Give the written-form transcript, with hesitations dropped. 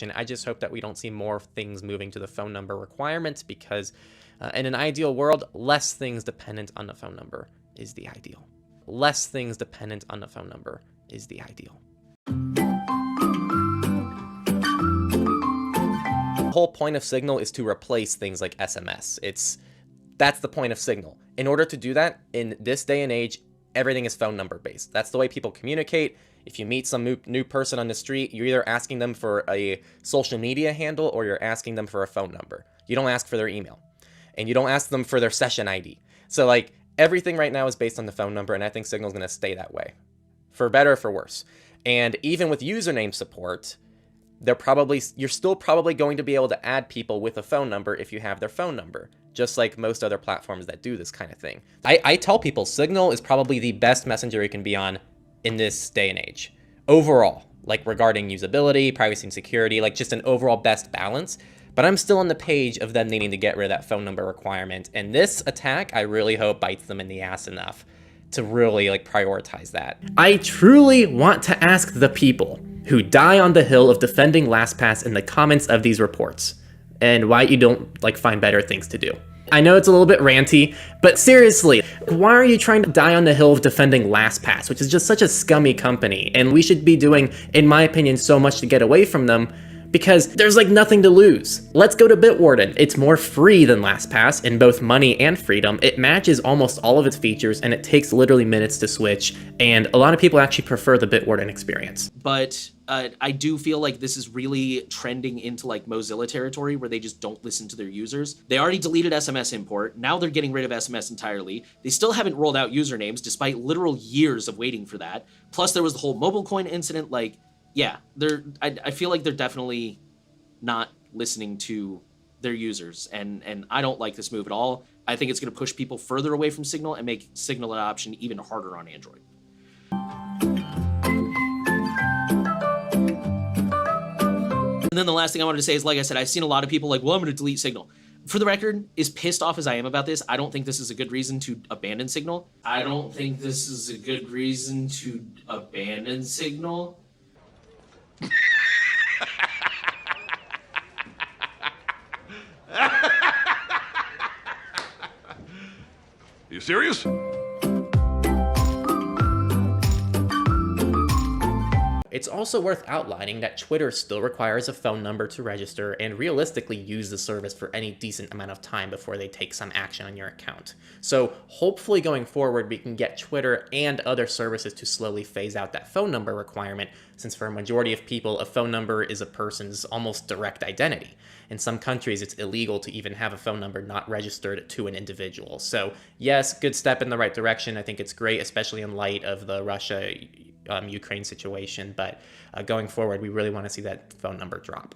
And I just hope that we don't see more things moving to the phone number requirements, because in an ideal world, less things dependent on the phone number is the ideal. Less things dependent on the phone number is the ideal. The whole point of Signal is to replace things like SMS. That's the point of Signal. In order to do that, in this day and age, everything is phone number based. That's the way people communicate. If you meet some new person on the street, you're either asking them for a social media handle or you're asking them for a phone number. You don't ask for their email, and you don't ask them for their session ID. So like everything right now is based on the phone number, and I think Signal's going to stay that way, for better or for worse. And even with username support, you're still probably going to be able to add people with a phone number if you have their phone number, just like most other platforms that do this kind of thing. I tell people Signal is probably the best messenger you can be on in this day and age. Overall, like regarding usability, privacy and security, like just an overall best balance. But I'm still on the page of them needing to get rid of that phone number requirement. And this attack, I really hope bites them in the ass enough to really like prioritize that. I truly want to ask the people who die on the hill of defending LastPass in the comments of these reports, and why you don't like find better things to do. I know it's a little bit ranty, but seriously, why are you trying to die on the hill of defending LastPass, which is just such a scummy company, and we should be doing, in my opinion, so much to get away from them, because there's like nothing to lose. Let's go to Bitwarden. It's more free than LastPass in both money and freedom. It matches almost all of its features, and it takes literally minutes to switch, and a lot of people actually prefer the Bitwarden experience. But I do feel like this is really trending into like Mozilla territory, where they just don't listen to their users. They already deleted SMS import. Now they're getting rid of SMS entirely. They still haven't rolled out usernames despite literal years of waiting for that. Plus there was the whole mobile coin incident. Like, yeah, I feel like they're definitely not listening to their users, and I don't like this move at all. I think it's going to push people further away from Signal and make Signal adoption even harder on Android. And then the last thing I wanted to say is, like I said, I've seen a lot of people like, well, I'm going to delete Signal. For the record, as pissed off as I am about this, I don't think this is a good reason to abandon Signal. I don't think this is a good reason to abandon Signal. You serious? It's also worth outlining that Twitter still requires a phone number to register and realistically use the service for any decent amount of time before they take some action on your account. So hopefully going forward, we can get Twitter and other services to slowly phase out that phone number requirement, since for a majority of people, a phone number is a person's almost direct identity. In some countries, it's illegal to even have a phone number not registered to an individual. So yes, good step in the right direction. I think it's great, especially in light of the Russia Ukraine situation, but going forward, we really want to see that phone number drop.